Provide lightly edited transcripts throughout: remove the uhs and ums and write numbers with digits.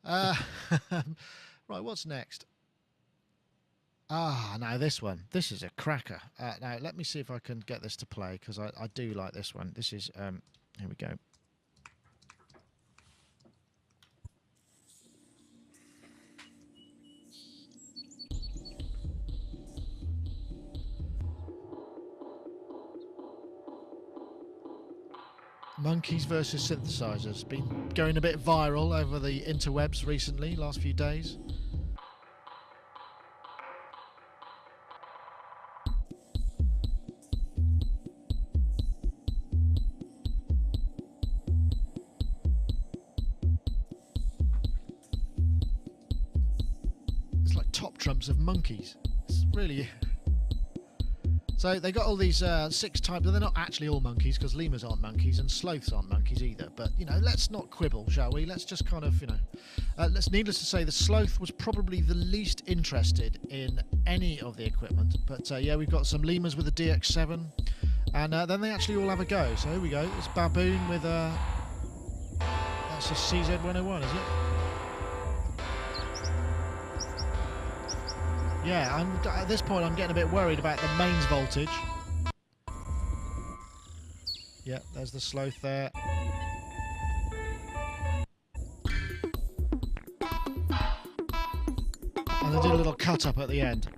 Uh, right, what's next? Ah, now this one. This is a cracker. Now, let me see if I can get this to play, because I do like this one. This is, here we go. Monkeys versus Synthesizers. Been going a bit viral over the interwebs recently, last few days. It's like top trumps of Monkeys. It's really... So they got all these 6 types, but they're not actually all monkeys, because lemurs aren't monkeys and sloths aren't monkeys either. But, you know, let's not quibble, shall we? Let's just kind of, you know... needless to say, the sloth was probably the least interested in any of the equipment. But, yeah, we've got some lemurs with a DX7, and then they actually all have a go. So here we go. It's Baboon with a... That's a CZ101, is it? Yeah, at this point I'm getting a bit worried about the mains voltage. Yeah, there's the sloth there. And they did a little cut up at the end.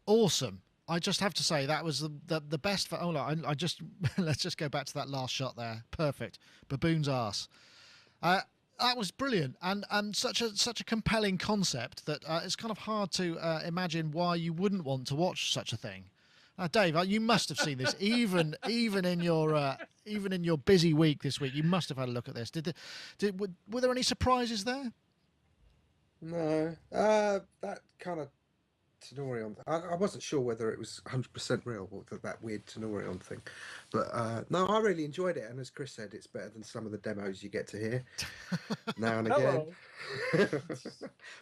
Awesome. I just have to say that was the best for... Oh, no, I just... Let's just go back to that last shot there. Perfect. Baboon's arse. That was brilliant, and such a compelling concept that it's kind of hard to imagine why you wouldn't want to watch such a thing. Dave, you must have seen this, even in your busy week this week. You must have had a look at this. Were there any surprises there? No, that kind of Tenorion. I wasn't sure whether it was 100% real or that weird Tenorion thing, but no, I really enjoyed it. And as Chris said, it's better than some of the demos you get to hear now and again.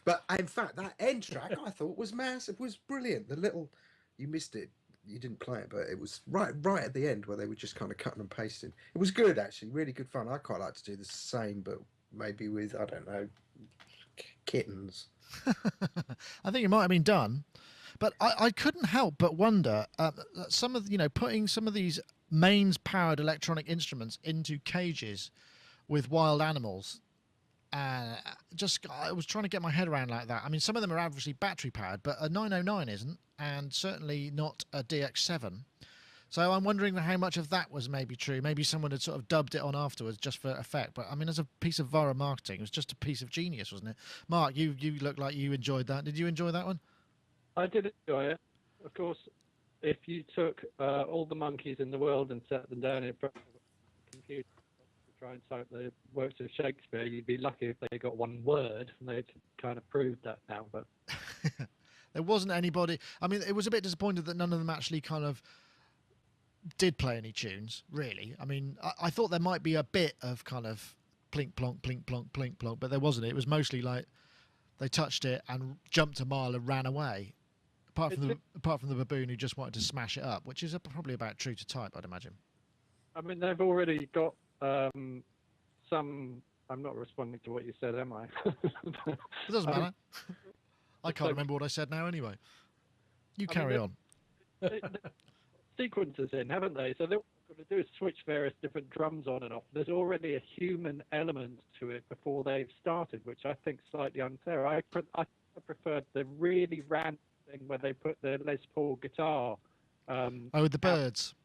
But in fact, that end track I thought was massive, was brilliant. The little, you missed it, you didn't play it, but it was right at the end where they were just kind of cutting and pasting. It was good, actually, really good fun. I quite like to do the same, but maybe with, I don't know, kittens. I think it might have been done, but I couldn't help but wonder some of putting some of these mains powered electronic instruments into cages with wild animals. I was trying to get my head around like that. I mean, some of them are obviously battery powered, but a 909 isn't, and certainly not a DX7. So I'm wondering how much of that was maybe true. Maybe someone had sort of dubbed it on afterwards just for effect. But I mean, as a piece of viral marketing, it was just a piece of genius, wasn't it? Mark, you look like you enjoyed that. Did you enjoy that one? I did enjoy it. Of course, if you took all the monkeys in the world and set them down in front of a computer to try and type the works of Shakespeare, you'd be lucky if they got one word. And they'd kind of proved that now. But there wasn't anybody. I mean, it was a bit disappointed that none of them actually kind of did play any tunes, really. I mean, I thought there might be a bit of kind of plink plonk, plink plonk, plink plonk, but there wasn't. It was mostly like they touched it and jumped a mile and ran away. Apart from the baboon who just wanted to smash it up, which is probably about true to type, I'd imagine. I mean, they've already got some. I'm not responding to what you said, am I? It doesn't matter. I can't remember what I said now anyway. You carry on. Sequences in, haven't they? So they're got to do is switch various different drums on and off. There's already a human element to it before they've started, which I think is slightly unfair. I preferred the really random thing where they put the Les Paul guitar. With the birds.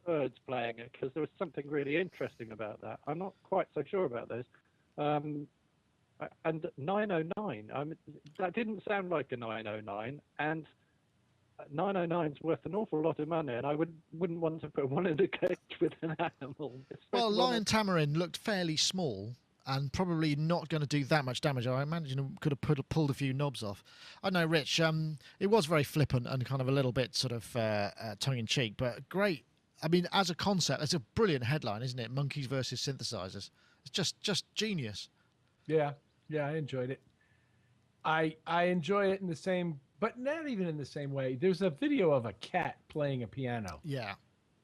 Birds playing it, because there was something really interesting about that. I'm not quite so sure about those. And 909, that didn't sound like a 909, and 909's worth an awful lot of money, and I wouldn't want to put one in a cage with an animal. Well, Lion Tamarin looked fairly small and probably not going to do that much damage. I imagine it could have pulled a few knobs off. I know, Rich, it was very flippant and kind of a little bit sort of tongue-in-cheek, but great. I mean, as a concept, it's a brilliant headline, isn't it? Monkeys versus Synthesizers. It's just genius. Yeah, I enjoyed it. I enjoy it in the same... But not even in the same way. There's a video of a cat playing a piano. Yeah.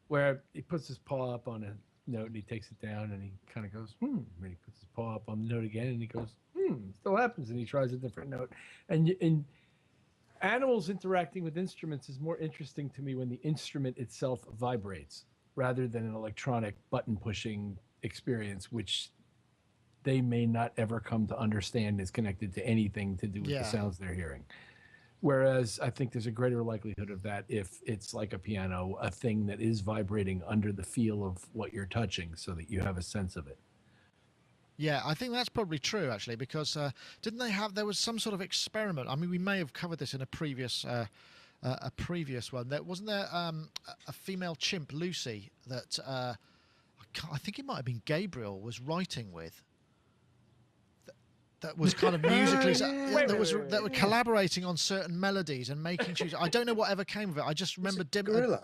Where he puts his paw up on a note and he takes it down and he kind of goes, and he puts paw up on the note again, and he goes, still happens, and he tries a different note. And animals interacting with instruments is more interesting to me when the instrument itself vibrates rather than an electronic button pushing experience, which they may not ever come to understand is connected to anything to do with the sounds they're hearing. Whereas I think there's a greater likelihood of that if it's like a piano, a thing that is vibrating under the feel of what you're touching so that you have a sense of it. Yeah, I think that's probably true, actually, because didn't they have, there was some sort of experiment. I mean, we may have covered this in a previous one. Wasn't there a female chimp, Lucy, that I think it might have been Gabriel was writing with. That was kind of musically that were collaborating on certain melodies and making tunes. I don't know whatever came of it. I just remember gorilla.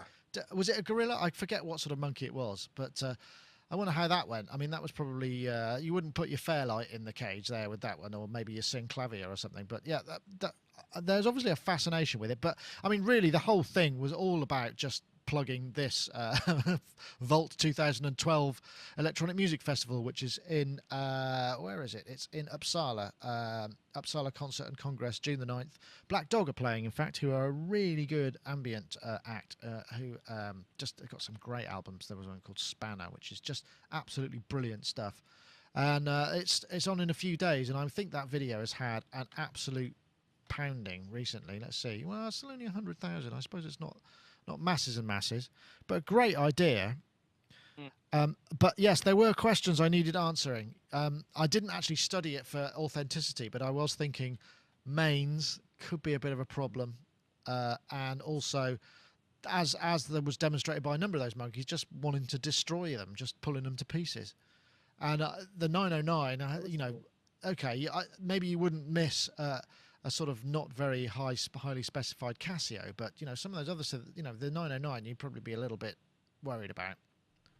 Was it a gorilla? I forget what sort of monkey it was, but I wonder how that went. I mean, that was probably you wouldn't put your Fairlight in the cage there with that one, or maybe your Synclavier or something. But yeah, there's obviously a fascination with it. But I mean, really, the whole thing was all about just plugging this Vault 2012 Electronic Music Festival, which is in where is it? It's in Uppsala, Uppsala Concert and Congress, June the 9th. Black Dog are playing, in fact, who are a really good ambient act who just got some great albums. There was one called Spanner, which is just absolutely brilliant stuff, and it's on in a few days, and I think that video has had an absolute pounding recently. Let's see. Well, it's still only 100,000. I suppose it's not masses and masses, but a great idea. But yes, there were questions I needed answering. I didn't actually study it for authenticity, but I was thinking mains could be a bit of a problem. And also, as there was demonstrated by a number of those monkeys, just wanting to destroy them, just pulling them to pieces. And the 909, okay, maybe you wouldn't miss a sort of not very highly specified Casio, but some of those other, the 909, you'd probably be a little bit worried about,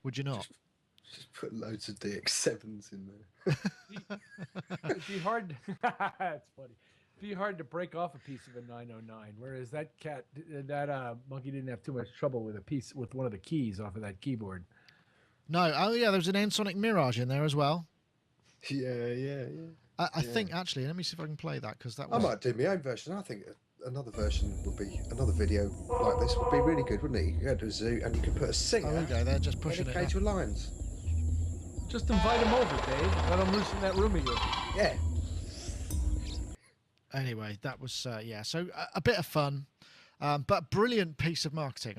would you not? Just put loads of DX7s in there. It'd be hard. That's funny. It'd be hard to break off a piece of a 909, whereas that monkey didn't have too much trouble with one of the keys off of that keyboard. No, oh yeah, there's an Ensoniq Mirage in there as well. Yeah. I think actually, let me see if I can play that, because that was... I might do my own version. I think another video like this would be really good, wouldn't it? You could go to a zoo and you could put a singer. Oh, there you go. They're just pushing in a cage with lions. Just invite them over, Dave. Let them loose in that room again. Yeah. Anyway, that was So a bit of fun, but brilliant piece of marketing.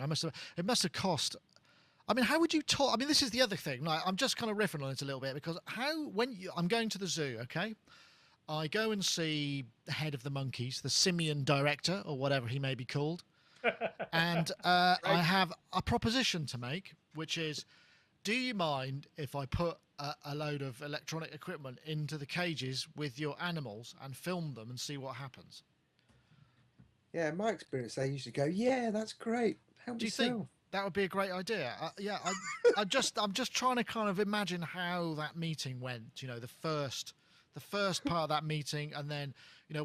It must have cost. I mean, how would you talk? I mean, this is the other thing. Like, I'm just kind of riffing on it a little bit, because I'm going to the zoo, okay? I go and see the head of the monkeys, the simian director, or whatever he may be called. And I have a proposition to make, which is, do you mind if I put a load of electronic equipment into the cages with your animals and film them and see what happens? Yeah, in my experience, they usually go, yeah, that's great. Help do you yourself. Think that would be a great idea? I'm just trying to kind of imagine how that meeting went. The first part of that meeting, and then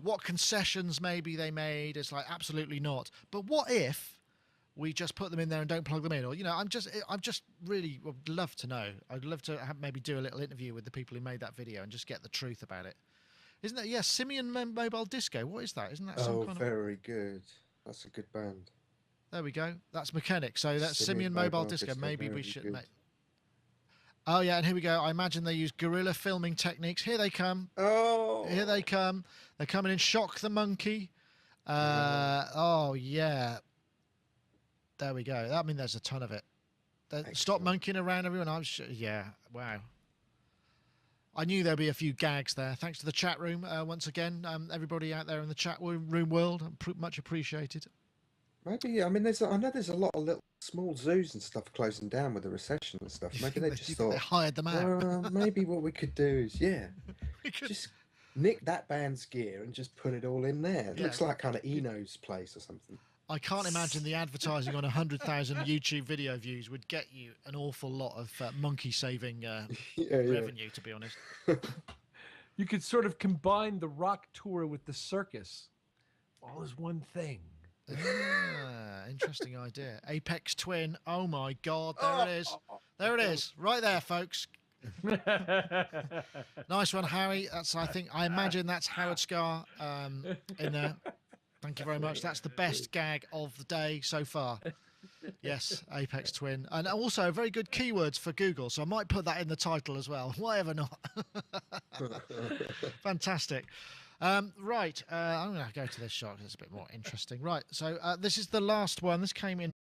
what concessions maybe they made. It's like, absolutely not. But what if we just put them in there and don't plug them in? Or I'm just really would love to know. I'd love to maybe do a little interview with the people who made that video and just get the truth about it. Isn't that Simian Mobile Disco? What is that? Isn't that some kind of... very good. That's a good band. There we go. That's Mechanic. So that's Simian Mobile Disco. Maybe we should make... Oh, yeah, and here we go. I imagine they use guerrilla filming techniques. Here they come. Oh! Here they come. They're coming in. Shock the Monkey. Oh, yeah. There we go. I mean, there's a ton of it. Stop monkeying around, everyone. Yeah, wow. I knew there'd be a few gags there. Thanks to the chat room once again. Everybody out there in the chat room world, much appreciated. Maybe, I mean, I know there's a lot of little small zoos and stuff closing down with the recession and stuff. Maybe they just thought they hired them out. Maybe what we could do is, just nick that band's gear and just put it all in there. It looks like kind of Eno's place or something. I can't imagine the advertising on 100,000 YouTube video views would get you an awful lot of monkey saving revenue, to be honest. You could sort of combine the rock tour with the circus, all as one thing. Interesting idea. Apex Twin. Oh my God, there it is. There it is. Right there, folks. Nice one, Harry. I imagine that's Howard Scar in there. Thank you very much. That's the best gag of the day so far. Yes, Apex Twin. And also very good keywords for Google, so I might put that in the title as well. Whatever not. Fantastic. Right, I'm going to go to this shot because it's a bit more interesting. Right, so this is the last one. This came in